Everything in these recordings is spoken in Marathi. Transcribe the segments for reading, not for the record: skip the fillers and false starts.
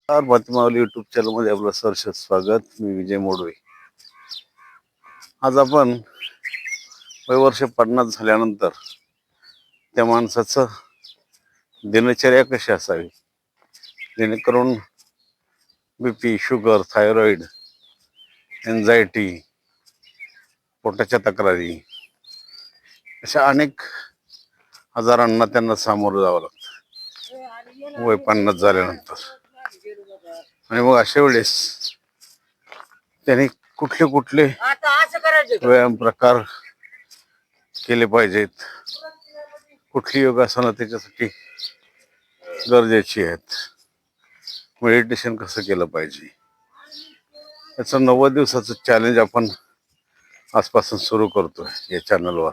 मातीमावली युट्यूब चॅनल मध्ये आपलं सहर्ष स्वागत. मी विजय मोडवे. आज आपण वर्ष 50 झाल्यानंतर त्या माणसाचं दिनचर्या कशी असावी, जेणेकरून बीपी, शुगर, थायरॉइड, एन्झायटी, पोटाच्या तक्रारी अशा अनेक आजारांना त्यांना सामोरं जावं लागतं वय 50 झाल्यानंतर. आणि मग अशा वेळेस त्यांनी कुठले कुठले व्यायाम प्रकार केले पाहिजेत, कुठली योगासनं त्याच्यासाठी गरजेची आहेत, मेडिटेशन कसं केलं पाहिजे, याचं 90 दिवसाचं चॅलेंज आपण आजपासून सुरू करतोय या चॅनलवर.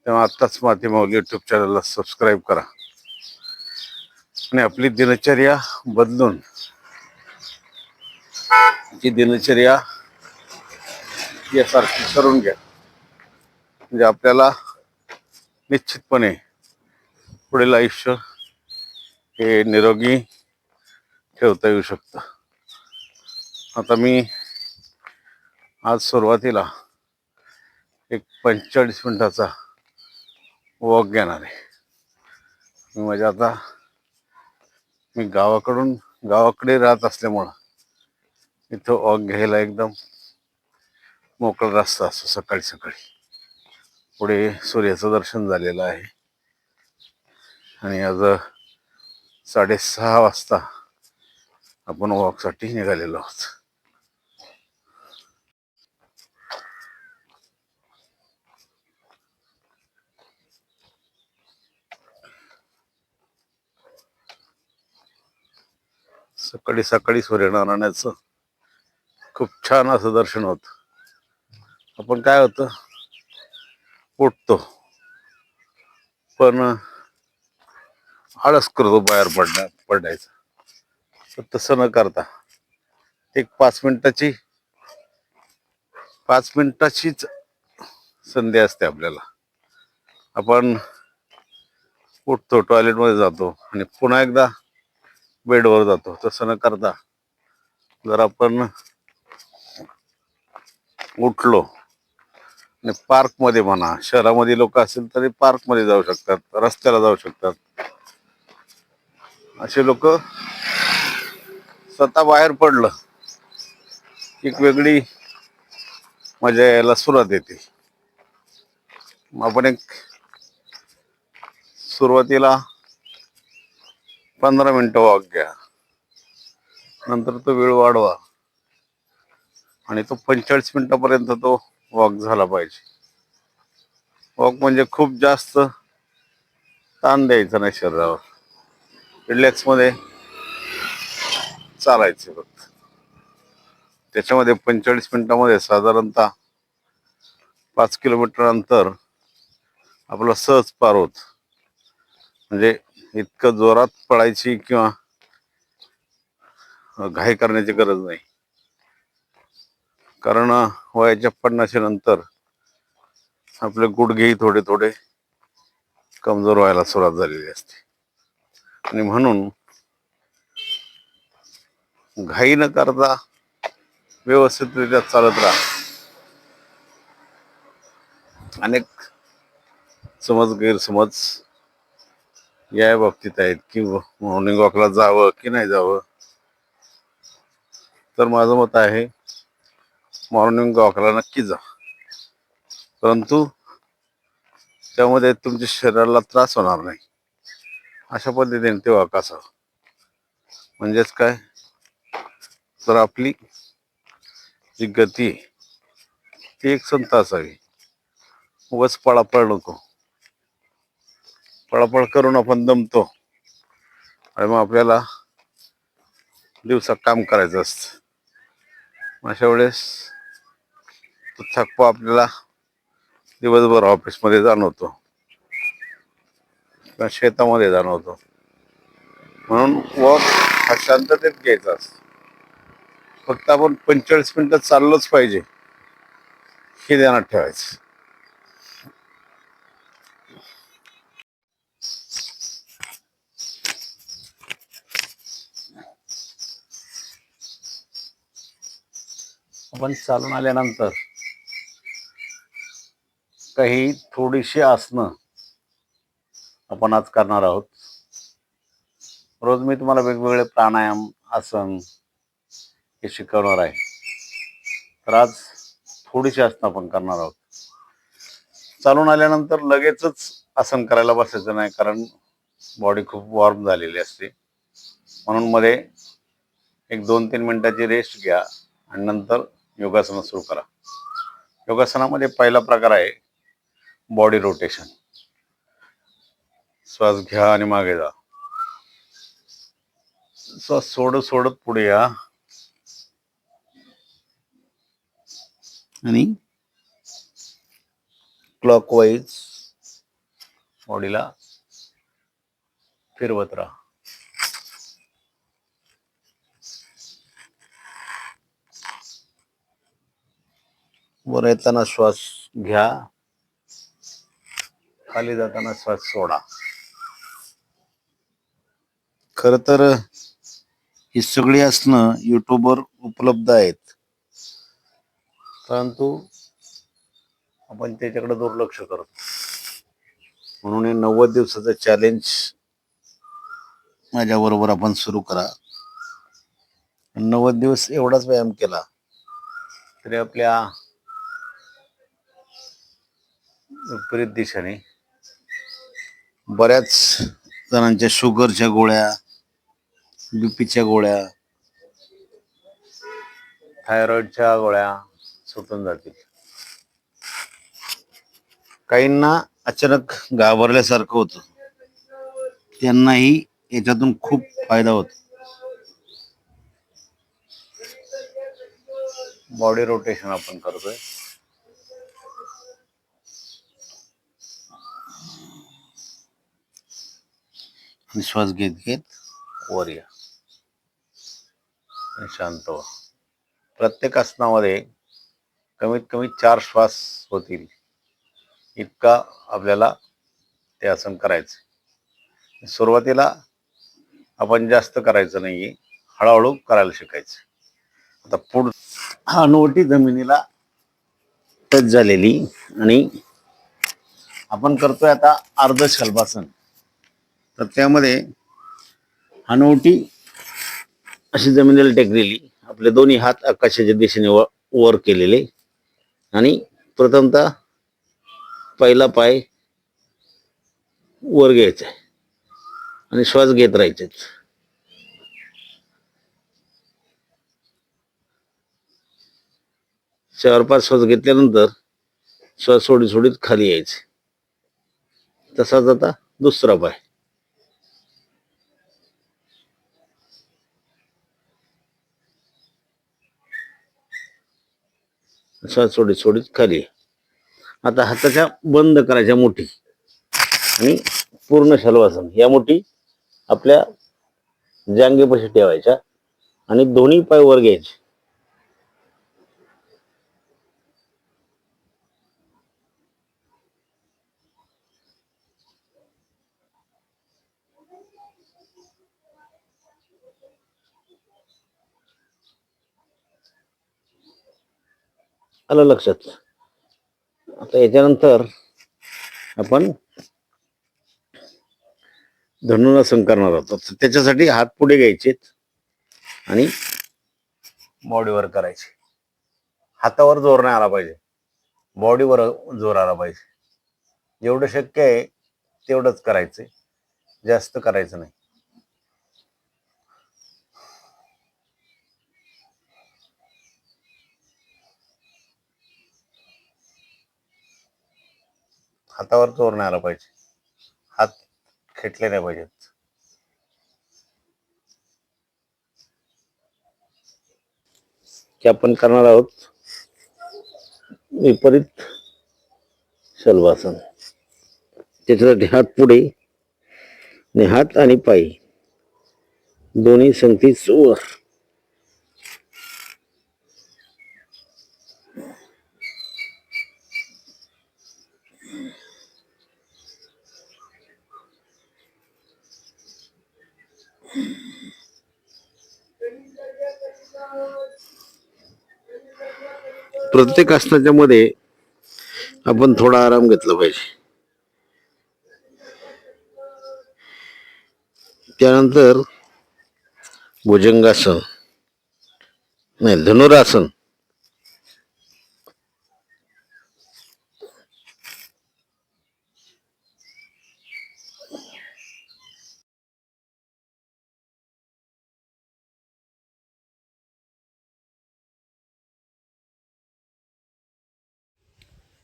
तेव्हा आत्ताच मातीमावली युट्यूब चॅनलला सबस्क्राईब करा आणि आपली दिनचर्या बदलून ती दिनचर्या यासारखी करून घ्या, म्हणजे आपल्याला निश्चितपणे पुढील आयुष्य हे निरोगी ठेवता येऊ शकतं. आता मी आज सुरुवातीला एक 45 मिनिटाचा वॉक घेणार आहे. मी गावाकडे राहत असल्यामुळं इथं वॉक घ्यायला एकदम मोकळा रस्ता असतो. सकाळी सकाळी पुढे सूर्याचं दर्शन झालेलं आहे आणि आज 6:30 वाजता आपण वॉकसाठी निघालेलो आहोत. सकाळी सकाळी सूर्यनारायणाचं खूप छान असं दर्शन होतं. आपण काय होतं, उठतो पण आळस करतो बाहेर पडायचं. तर तसं न करता एक 5 मिनिटाचीच संधी असते आपल्याला. आपण उठतो, टॉयलेटमध्ये जातो आणि पुन्हा एकदा बेडवर जातो. तसं न करता जर आपण उठलो आणि पार्कमध्ये, म्हणा शहरामध्ये लोक असेल तरी पार्कमध्ये जाऊ शकतात, रस्त्याला जाऊ शकतात. असे लोक स्वतः बाहेर पडलं एक वेगळी मजा यायला सुरुवात येते. आपण एक सुरुवातीला 15 मिनिटं वॉक घ्या, नंतर तो वेळ वाढवा आणि तो 45 मिनिटापर्यंत तो वॉक झाला पाहिजे. वॉक म्हणजे खूप जास्त ताण द्यायचा नाही शरीरावर, रिलॅक्स मध्ये चालायचे फक्त. त्याच्यामध्ये 45 मिनिटामध्ये साधारणतः 5 किलोमीटर अंतर आपलं सहज पार होत. म्हणजे इतकं जोरात पळायची किंवा घाई करण्याची गरज नाही, कारण वयाच्या 50 नंतर आपले गुडघेही थोडे थोडे कमजोर व्हायला सुरुवात झालेली असते. आणि म्हणून घाई न करता व्यवस्थितरित्या चालत राहा. अनेक गैरसमज या बाबतीत आहेत की मॉर्निंग वॉकला जावं की नाही जावं. तर माझं मत आहे, मॉर्निंग वॉकला नक्की जा, परंतु त्यामध्ये तुमच्या शरीराला त्रास होणार नाही अशा पद्धतीने ते वॉक असावं. म्हणजेच काय, तर आपली जी गती ती एक संत असावी. उगाच पळापळ नको. पळापळ करून आपण दमतो आणि मग आपल्याला दिवसात काम करायचं असतं. अशा वेळेस तो थकवा आपल्याला दिवसभर ऑफिसमध्ये जाणवतो किंवा शेतामध्ये जाणवतो. म्हणून वॉक हा शांततेत घ्यायचा असतो. फक्त आपण 45 मिनिटं चाललोच पाहिजे हे ध्यानात ठेवायचं. आपण चालून आल्यानंतर काही थोडीशी आसनं आपण आज करणार आहोत. रोज मी तुम्हाला वेगवेगळे प्राणायाम आसन हे शिकवणार आहे. तर आज थोडीशी आसनं आपण करणार आहोत. चालून आल्यानंतर लगेचच आसन करायला बसायचं नाही, कारण बॉडी खूप वॉर्म झालेली असते. म्हणून मध्ये एक 2-3 मिनिटाची रेस्ट घ्या आणि नंतर योगासनं सुरू करा. योगासनामध्ये पहिला प्रकार आहे बॉडी रोटेशन. श्वास घ्या आणि मागे जा. श्वास सोडत सोडत पुढे या आणि क्लॉकवाईज बॉडीला फिरवत राहा. वर येताना श्वास घ्या, खाली जाताना श्वास सोडा. खर तर ही सगळी आसनं युट्यूबवर उपलब्ध आहेत, परंतु आपण त्याच्याकडे दुर्लक्ष करतो. म्हणून हे 90 दिवसाचं चॅलेंज माझ्याबरोबर आपण सुरू करा. 90 दिवस एवढाच व्यायाम केला तरी आपल्या विपरीत दिशेने बऱ्याच जणांच्या शुगरच्या गोळ्या, बीपीच्या गोळ्या, थायरॉइडच्या गोळ्या सुटून जातील. काहींना अचानक घाबरल्यासारखं होतं, त्यांनाही याच्यातून खूप फायदा होतो. बॉडी रोटेशन आपण करतोय. श्वास घेत घेत वर या आणि शांत व्हा. प्रत्येक आसनामध्ये कमीत कमी 4 श्वास होतील इतका आपल्याला ते आसन करायचं. सुरुवातीला आपण जास्त करायचं नाहीये, हळूहळू करायला शिकायचं. आता पुढ हनुवटी जमिनीला टच झालेली आणि आपण करतोय आता अर्ध शल्भासन. तर त्यामध्ये हनुवटी अशी जमिनीला टेकलेली, आपले दोन्ही हात आकाशाच्या दिशेने वर केलेले आणि प्रथमतः पहिला पाय वर घ्यायचा आणि श्वास घेत राहायचे. 4-5 श्वास घेतल्यानंतर श्वास सोडीत सोडीत खाली यायचे. तसाच आता दुसरा पाय. श्वास सोडीत सोडीत खाली. आता हाताच्या बंद करायच्या मुठी आणि पूर्ण शल्वासन. या मुठी आपल्या जांघेपाशी ठेवायच्या आणि दोन्ही पाय वर घ्यायचे. आलं लक्षात? आता याच्यानंतर आपण धनुरासन करणार आहोत. त्याच्यासाठी हात पुढे घ्यायचे आणि बॉडीवर करायचे. हातावर जोर नाही आला पाहिजे, बॉडीवर जोर आला पाहिजे. जेवढं शक्य आहे तेवढंच करायचं, जास्त करायचं नाही. हातावर जोर नाही आला पाहिजे, हात खेटले नाही पाहिजेत. की आपण करणार आहोत विपरीत शल्वासन. त्याच्यासाठी हात पुढे आणि हात आणि पाय दोन्ही संगतीच वर. प्रत्येक आसनाच्या मध्ये आपण थोडा आराम घेतला पाहिजे. त्यानंतर भुजंगासन नाही धनुरासन.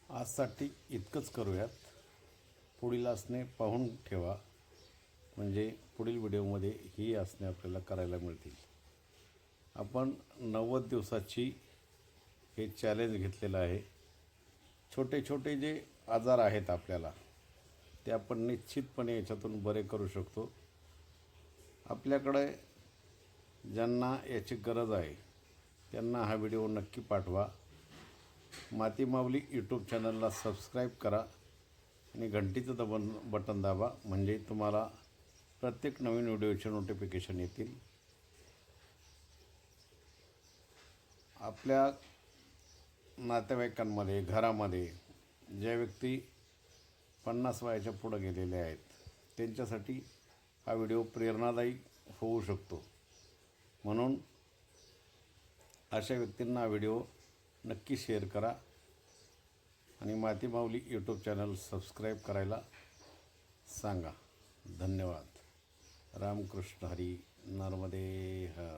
आजसाठी इतकंच करूयात. पुढील आसने पाहून ठेवा, म्हणजे पुढील व्हिडिओमध्ये ही आसने आपल्याला करायला मिळतील. आपण 90 दिवसाची हे चॅलेंज घेतलेलं आहे. छोटे छोटे जे आजार आहेत आपल्याला, ते आपण निश्चितपणे याच्यातून बरे करू शकतो. आपल्याकडे ज्यांना याची गरज आहे त्यांना हा व्हिडिओ नक्की पाठवा. माती माऊली यूट्यूब चॅनलला सबस्क्राईब करा आणि घंटीचं बटन दाबा, म्हणजे तुम्हाला प्रत्येक नवीन व्हिडिओचे नोटिफिकेशन येतील. आपल्या नातेवाईकांमध्ये, घरामध्ये ज्या व्यक्ती 50 वयाच्या पुढे गेलेले आहेत त्यांच्यासाठी हा व्हिडिओ प्रेरणादायी होऊ शकतो. म्हणून अशा व्यक्तींना हा व्हिडिओ नक्की शेअर करा आणि माती माऊली यूट्यूब चॅनल सबस्क्राईब करायला सांगा. धन्यवाद. रामकृष्ण हरी. नर्मदे हर.